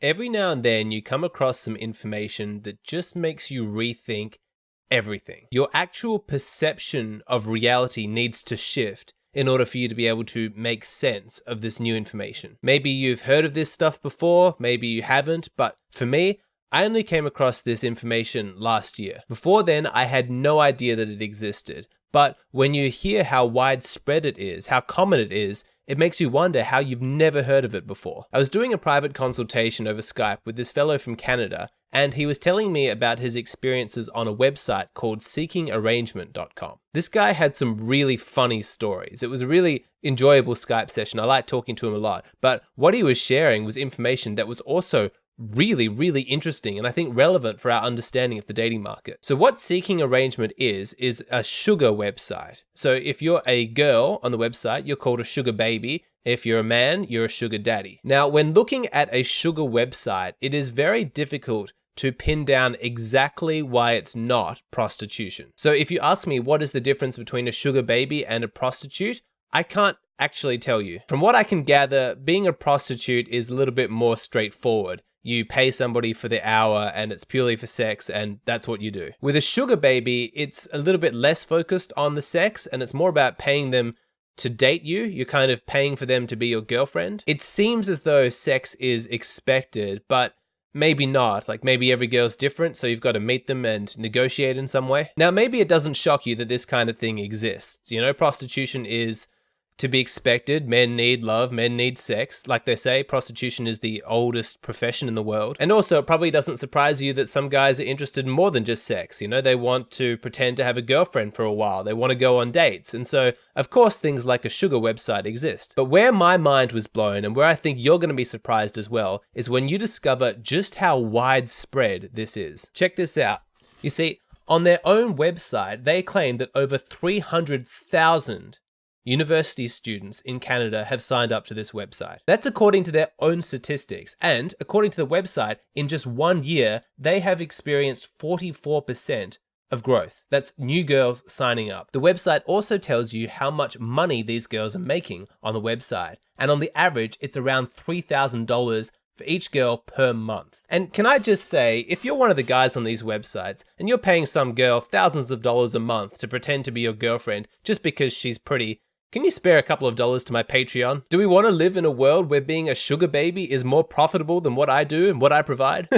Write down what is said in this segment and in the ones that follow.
Every now and then you come across some information that just makes you rethink everything. Your actual perception of reality needs to shift in order for you to be able to make sense of this new information. Maybe you've heard of this stuff before, maybe you haven't, but for me, I only came across this information last year. Before then, I had no idea that it existed. But when you hear how widespread it is, how common it is, it makes you wonder how you've never heard of it before. I was doing a private consultation over Skype with this fellow from Canada, and he was telling me about his experiences on a website called seekingarrangement.com. This guy had some really funny stories. It was a really enjoyable Skype session. I liked talking to him a lot. But what he was sharing was information that was also really interesting and I think relevant for our understanding of the dating market. So what Seeking Arrangement is a sugar website. So if you're a girl on the website, you're called a sugar baby. If you're a man, you're a sugar daddy. Now, when looking at a sugar website, it is very difficult to pin down exactly why it's not prostitution. So if you ask me what is the difference between a sugar baby and a prostitute, I can't actually tell you. From what I can gather, being a prostitute is a little bit more straightforward. You pay somebody for the hour and it's purely for sex and that's what you do. With a sugar baby, it's a little bit less focused on the sex and it's more about paying them to date you. You're kind of paying for them to be your girlfriend. It seems as though sex is expected, but maybe not. Like maybe every girl's different, so you've got to meet them and negotiate in some way. Now, maybe it doesn't shock you that this kind of thing exists. You know, prostitution is to be expected. Men need love, men need sex. Like they say, prostitution is the oldest profession in the world. And also, it probably doesn't surprise you that some guys are interested in more than just sex. You know, they want to pretend to have a girlfriend for a while. They want to go on dates. And so, of course, things like a sugar website exist. But where my mind was blown, and where I think you're going to be surprised as well, is when you discover just how widespread this is. Check this out. You see, on their own website, they claim that over 300,000 university students in Canada have signed up to this website. That's according to their own statistics. And according to the website, in just 1 year, they have experienced 44% of growth. That's new girls signing up. The website also tells you how much money these girls are making on the website. And on the average, it's around $3,000 for each girl per month. And can I just say, if you're one of the guys on these websites and you're paying some girl thousands of dollars a month to pretend to be your girlfriend just because she's pretty, can you spare a couple of dollars to my Patreon? Do we want to live in a world where being a sugar baby is more profitable than what I do and what I provide?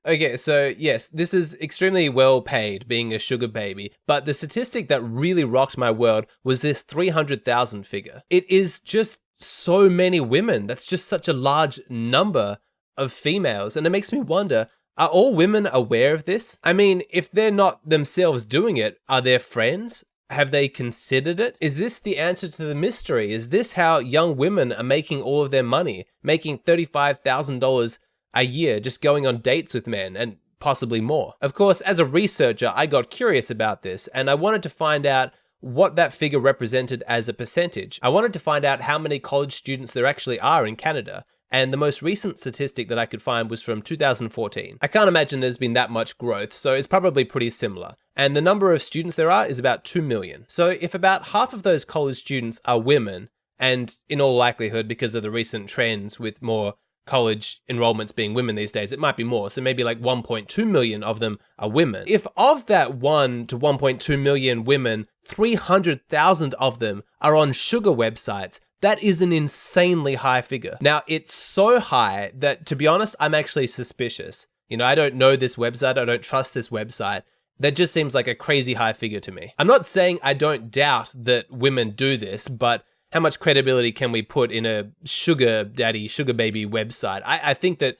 Okay, so yes, this is extremely well paid being a sugar baby, but the statistic that really rocked my world was this 300,000 figure. It is just so many women. That's just such a large number of females, and it makes me wonder, are all women aware of this? I mean, if they're not themselves doing it, are their friends? Have they considered it? Is this the answer to the mystery? Is this how young women are making all of their money? Making $35,000 a year just going on dates with men and possibly more. Of course, as a researcher, I got curious about this and I wanted to find out what that figure represented as a percentage. I wanted to find out how many college students there actually are in Canada. And the most recent statistic that I could find was from 2014. I can't imagine there's been that much growth, so it's probably pretty similar. And the number of students there are is about 2 million. So if about half of those college students are women, and in all likelihood, because of the recent trends with more college enrollments being women these days, it might be more. So maybe like 1.2 million of them are women. If of that 1 to 1.2 million women, 300,000 of them are on sugar websites, that is an insanely high figure. Now, it's so high that, to be honest, I'm actually suspicious. You know, I don't know this website. I don't trust this website. That just seems like a crazy high figure to me. I'm not saying I don't doubt that women do this, but how much credibility can we put in a sugar daddy, sugar baby website? I think that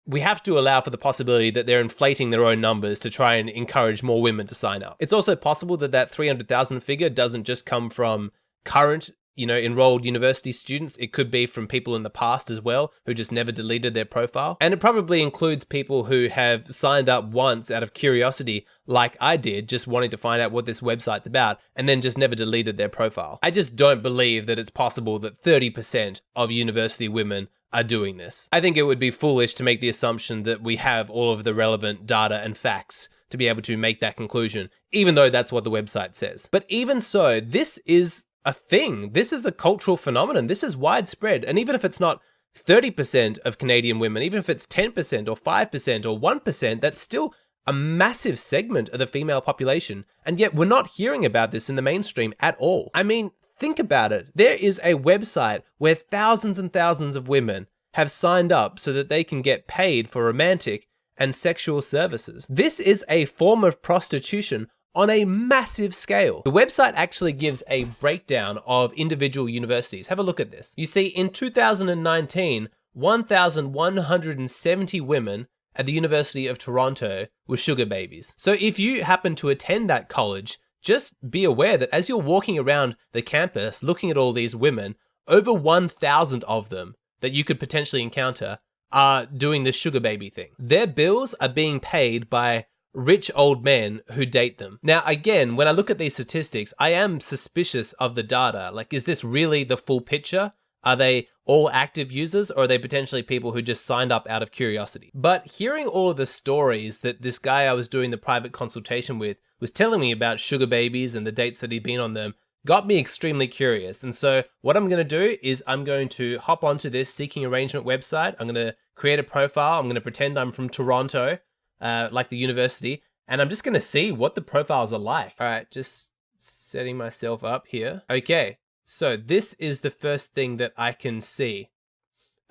we have to allow for the possibility that they're inflating their own numbers to try and encourage more women to sign up. It's also possible that that 300,000 figure doesn't just come from current enrolled university students. It could be from people in the past as well who just never deleted their profile. And it probably includes people who have signed up once out of curiosity, like I did, just wanting to find out what this website's about, and then just never deleted their profile. I just don't believe that it's possible that 30% of university women are doing this. I think it would be foolish to make the assumption that we have all of the relevant data and facts to be able to make that conclusion, even though that's what the website says. But even so, this is a thing. This is a cultural phenomenon. This is widespread. And even if it's not 30% of Canadian women, even if it's 10% or 5% or 1%, that's still a massive segment of the female population. And yet we're not hearing about this in the mainstream at all. I mean, think about it. There is a website where thousands and thousands of women have signed up so that they can get paid for romantic and sexual services. This is a form of prostitution on a massive scale. The website actually gives a breakdown of individual universities. Have a look at this. You see, in 2019, 1,170 women at the University of Toronto were sugar babies. So if you happen to attend that college, just be aware that as you're walking around the campus looking at all these women, over 1,000 of them that you could potentially encounter are doing this sugar baby thing. Their bills are being paid by rich old men who date them. Now, again, when I look at these statistics, I am suspicious of the data. Like, is this really the full picture? Are they all active users, or are they potentially people who just signed up out of curiosity? But hearing all of the stories that this guy I was doing the private consultation with was telling me about sugar babies and the dates that he'd been on them got me extremely curious. And so what I'm going to do is I'm going to hop onto this seeking arrangement website. I'm going to create a profile. I'm going to pretend I'm from Toronto, like the university, and I'm just going to see what the profiles are like. All right, just setting myself up here. Okay, so this is the first thing that I can see.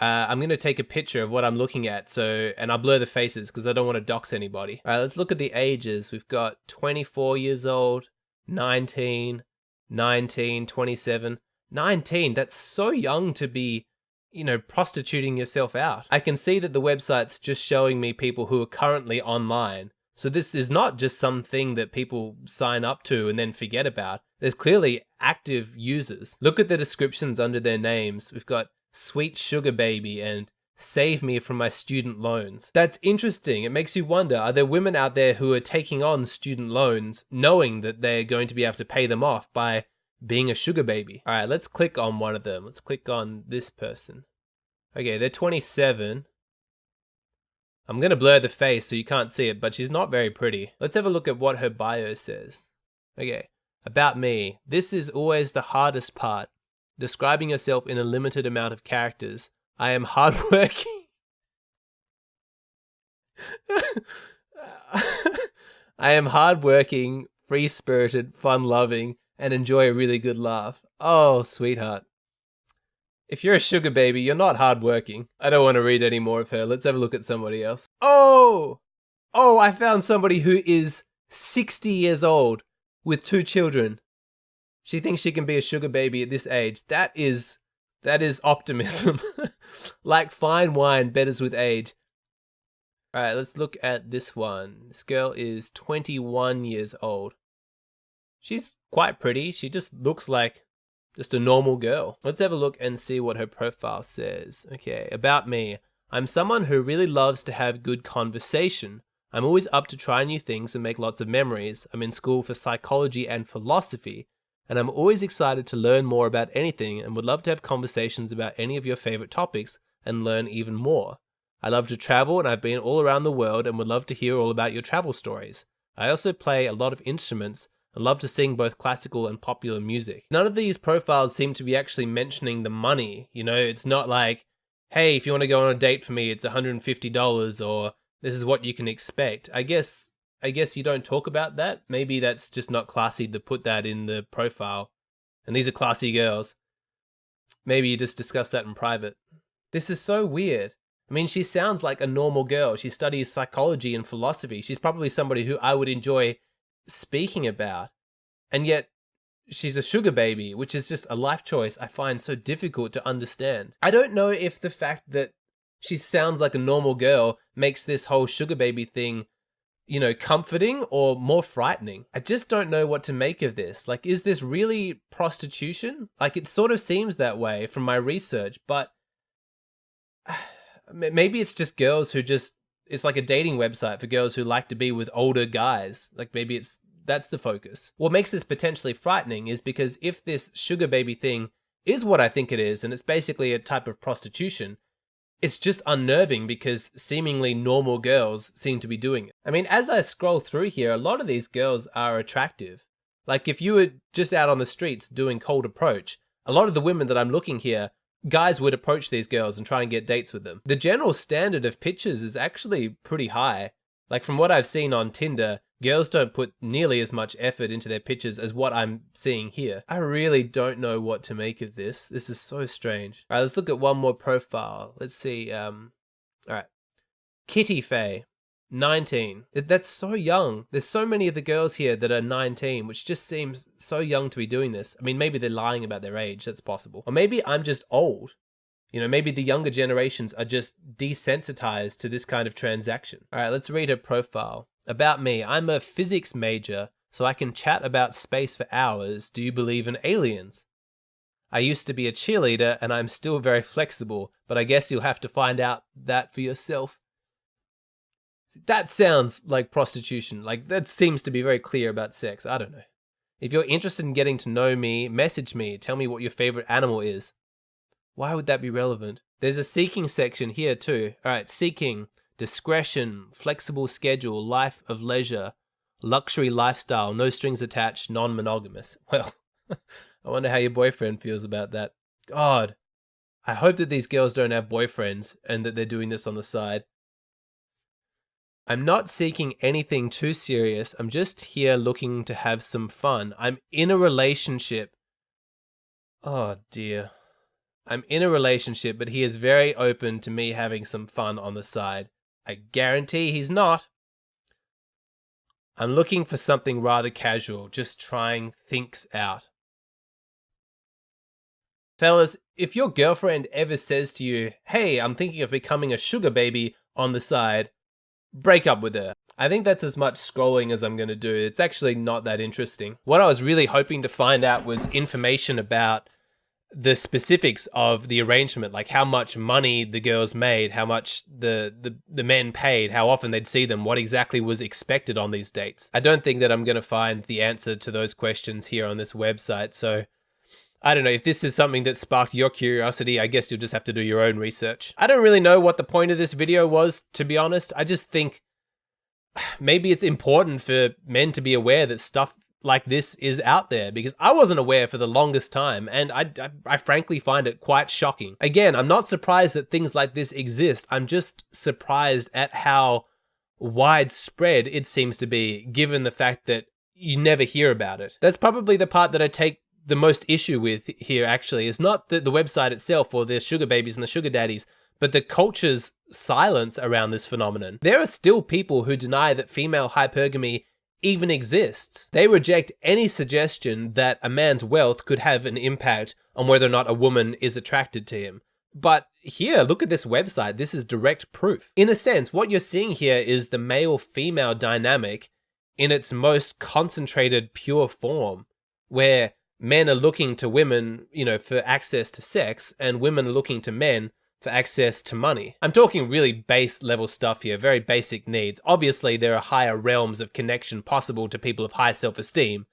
I'm going to take a picture of what I'm looking at, and I'll blur the faces because I don't want to dox anybody. All right, let's look at the ages. We've got 24 years old, 19, 19, 27, 19. That's so young to be, prostituting yourself out. I can see that the website's just showing me people who are currently online. So this is not just something that people sign up to and then forget about. There's clearly active users. Look at the descriptions under their names. We've got Sweet Sugar Baby and Save Me from My Student Loans. That's interesting. It makes you wonder, are there women out there who are taking on student loans knowing that they're going to be able to pay them off by being a sugar baby? All right, let's click on one of them. Let's click on this person. Okay, they're 27. I'm going to blur the face so you can't see it, but she's not very pretty. Let's have a look at what her bio says. Okay, about me. This is always the hardest part. Describing yourself in a limited amount of characters. I am hardworking. I am hardworking, free-spirited, fun-loving, and enjoy a really good laugh. Oh, sweetheart. If you're a sugar baby, you're not hardworking. I don't want to read any more of her. Let's have a look at somebody else. Oh, I found somebody who is 60 years old with 2 children. She thinks she can be a sugar baby at this age. That is optimism. Like fine wine, betters with age. All right, let's look at this one. This girl is 21 years old. She's quite pretty. She just looks like just a normal girl. Let's have a look and see what her profile says. Okay, about me. I'm someone who really loves to have good conversation. I'm always up to try new things and make lots of memories. I'm in school for psychology and philosophy, and I'm always excited to learn more about anything and would love to have conversations about any of your favorite topics and learn even more. I love to travel, and I've been all around the world and would love to hear all about your travel stories. I also play a lot of instruments and love to sing both classical and popular music. None of these profiles seem to be actually mentioning the money. It's not like, hey, if you want to go on a date for me, it's $150, or this is what you can expect. I guess you don't talk about that. Maybe that's just not classy to put that in the profile. And these are classy girls. Maybe you just discuss that in private. This is so weird. I mean, she sounds like a normal girl. She studies psychology and philosophy. She's probably somebody who I would enjoy speaking about. And yet, she's a sugar baby, which is just a life choice I find so difficult to understand. I don't know if the fact that she sounds like a normal girl makes this whole sugar baby thing, comforting or more frightening. I just don't know what to make of this. Like, is this really prostitution? Like, it sort of seems that way from my research, but maybe it's just girls who it's like a dating website for girls who like to be with older guys. Like, maybe that's the focus. What makes this potentially frightening is because if this sugar baby thing is what I think it is, and it's basically a type of prostitution, it's just unnerving because seemingly normal girls seem to be doing it. I mean, as I scroll through here, a lot of these girls are attractive. Like, if you were just out on the streets doing cold approach, a lot of the women that I'm looking here guys would approach these girls and try and get dates with them. The general standard of pictures is actually pretty high. Like from what I've seen on Tinder, girls don't put nearly as much effort into their pictures as what I'm seeing here. I really don't know what to make of this. This is so strange. All right, let's look at one more profile. Let's see. All right. Kitty Faye, 19. That's so young. There's so many of the girls here that are 19, which just seems so young to be doing this. I mean, maybe they're lying about their age. That's possible. Or maybe I'm just old. You know, maybe the younger generations are just desensitized to this kind of transaction. All right, let's read her profile. About me, I'm a physics major, so I can chat about space for hours. Do you believe in aliens? I used to be a cheerleader and I'm still very flexible, but I guess you'll have to find out that for yourself. That sounds like prostitution. Like, that seems to be very clear about sex. I don't know. If you're interested in getting to know me, message me. Tell me what your favorite animal is. Why would that be relevant? There's a seeking section here too. All right, seeking, discretion, flexible schedule, life of leisure, luxury lifestyle, no strings attached, non-monogamous. Well, I wonder how your boyfriend feels about that. God, I hope that these girls don't have boyfriends and that they're doing this on the side. I'm not seeking anything too serious. I'm just here looking to have some fun. I'm in a relationship. Oh dear. I'm in a relationship, but he is very open to me having some fun on the side. I guarantee he's not. I'm looking for something rather casual, just trying things out. Fellas, if your girlfriend ever says to you, hey, I'm thinking of becoming a sugar baby on the side, break up with her. I think that's as much scrolling as I'm going to do. It's actually not that interesting. What I was really hoping to find out was information about the specifics of the arrangement, like how much money the girls made, how much the men paid, how often they'd see them, what exactly was expected on these dates. I don't think that I'm going to find the answer to those questions here on this website, so I don't know. If this is something that sparked your curiosity, I guess you'll just have to do your own research. I don't really know what the point of this video was, to be honest. I just think maybe it's important for men to be aware that stuff like this is out there, because I wasn't aware for the longest time, and I frankly find it quite shocking. Again, I'm not surprised that things like this exist. I'm just surprised at how widespread it seems to be, given the fact that you never hear about it. That's probably the part that I take the most issue with here, actually, is not the website itself or the sugar babies and the sugar daddies, but the culture's silence around this phenomenon. There are still people who deny that female hypergamy even exists. They reject any suggestion that a man's wealth could have an impact on whether or not a woman is attracted to him. But here, look at this website. This is direct proof. In a sense, what you're seeing here is the male-female dynamic in its most concentrated, pure form, where men are looking to women, you know, for access to sex, and women are looking to men for access to money. I'm talking really base level stuff here, very basic needs. Obviously, there are higher realms of connection possible to people of high self-esteem.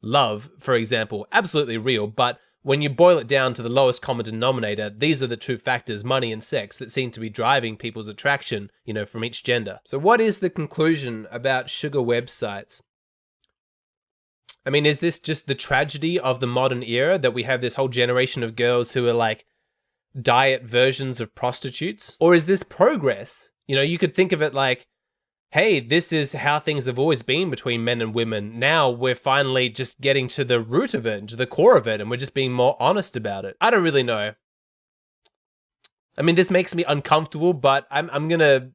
Love, for example, absolutely real, but when you boil it down to the lowest common denominator, these are the two factors, money and sex, that seem to be driving people's attraction, you know, from each gender. So what is the conclusion about sugar websites? I mean, is this just the tragedy of the modern era, that we have this whole generation of girls who are like diet versions of prostitutes? Or is this progress? You know, you could think of it like, hey, this is how things have always been between men and women. Now we're finally just getting to the root of it, and to the core of it, and we're just being more honest about it. I don't really know. I mean, this makes me uncomfortable, but I'm gonna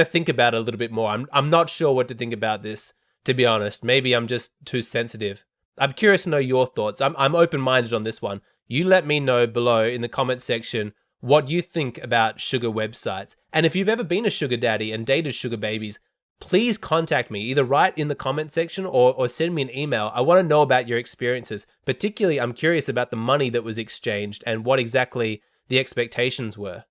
think about it a little bit more. I'm not sure what to think about this, to be honest. Maybe I'm just too sensitive. I'm curious to know your thoughts. I'm open-minded on this one. You let me know below in the comment section what you think about sugar websites. And if you've ever been a sugar daddy and dated sugar babies, please contact me. Either write in the comment section or send me an email. I want to know about your experiences. Particularly, I'm curious about the money that was exchanged and what exactly the expectations were.